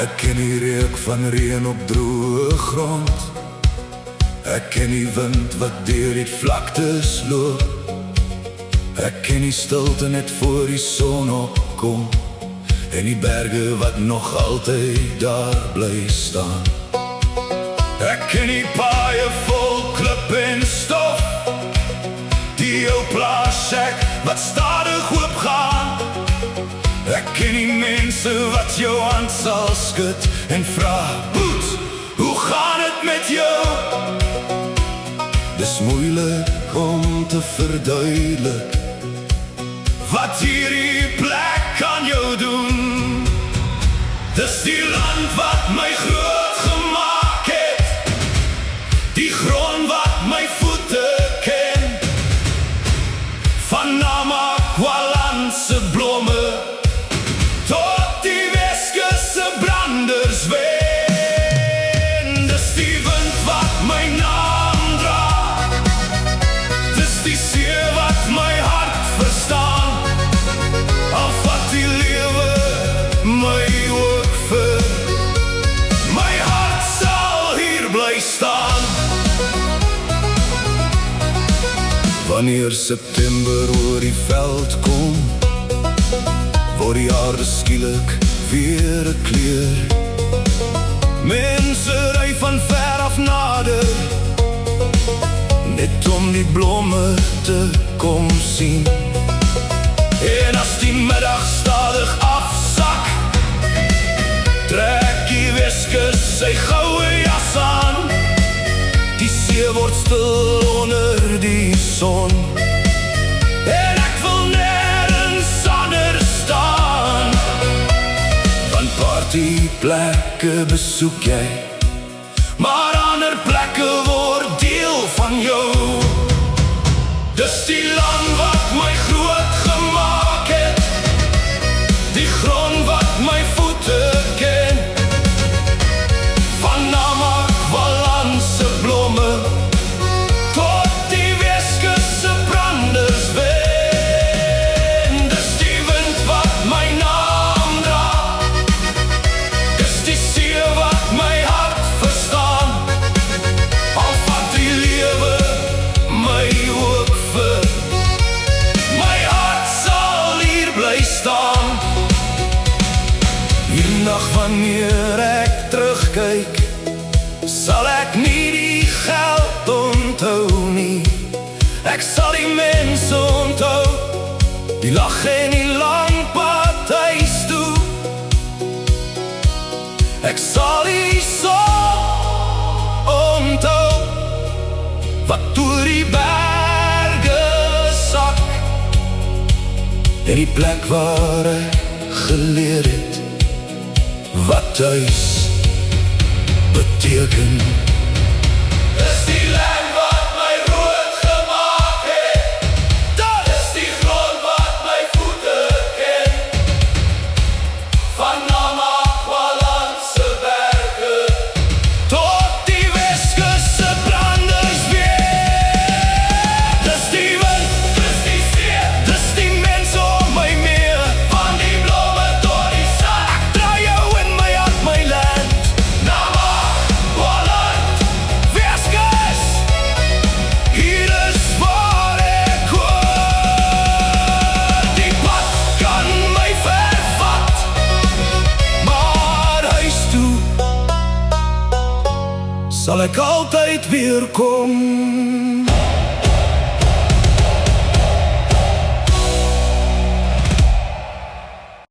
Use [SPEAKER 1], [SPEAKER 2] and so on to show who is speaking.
[SPEAKER 1] Ek ken die reuk van reën op droë grond. Ek ken die wind wat deur die vlaktes loop. Ek ken die stilte net voor die son opkom, en die berge wat nog altyd daar bly staan. Ek ken die paaie vol klip en stof, die ou plaashek wat stadig oopgaan. Ek ken die mense wat jou hand sal skud en vra, Boet, hoe gaan het met jou? Dis moeilik om te verduidelik wat hierdie plek aan jou doen. Dis die land wat my groot gemaak het, die grond wat my voete ken. Van Namakwalandse blomme tot die Weskusse brandersween. Dis die wind wat my naam dra, dis die see wat my hart verstaan. Al vat die lewe my ook vir, my hart sal hier bly staan. Wanneer September oor die veld kom, word die aarde skielik weer 'n kleur. Mense ry van ver af nader, net om die blomme te kom sien. En as die middag stadig afsak, trek die Weskus sy goue jas aan. Die see word stil onder die son, en ek wil nêrens anders staan. Want partyplekke besoek jy, maar ander plekke word deel van jou. Dis die land wat my groot gemaak het, die grond wat my voete ken. Van Namakwalandse blomme tot die Weskusse brandersween. Dis die wind wat my naam dra, dis die see wat my hart verstaan. Al vat die lewe my ook vir, my hart sal hier bly staan. Hiernag wanneer ek terugkyk, sal ek nie die geld onthou nie. Ek sal die mense onthou, die lag en die lang pad huis toe. Ek sal die son onthou, wat deur die berge sak. En die plek waar ek geleer het, wat huis beteken. Dis die land wat my groot gemaak het, dis die grond wat my voete ken. Van Namakwalandse berge tot die Weskusse brandersween. Dis die wind, dis die see, dis die mense om my meer. Van die blomme tot die son, ek dra jou in my hart, my land. Namakwaland, Weskus, hier is waar ek hoor. Die pad kan my vervat, maar huis toe sal ek altyd weer kom.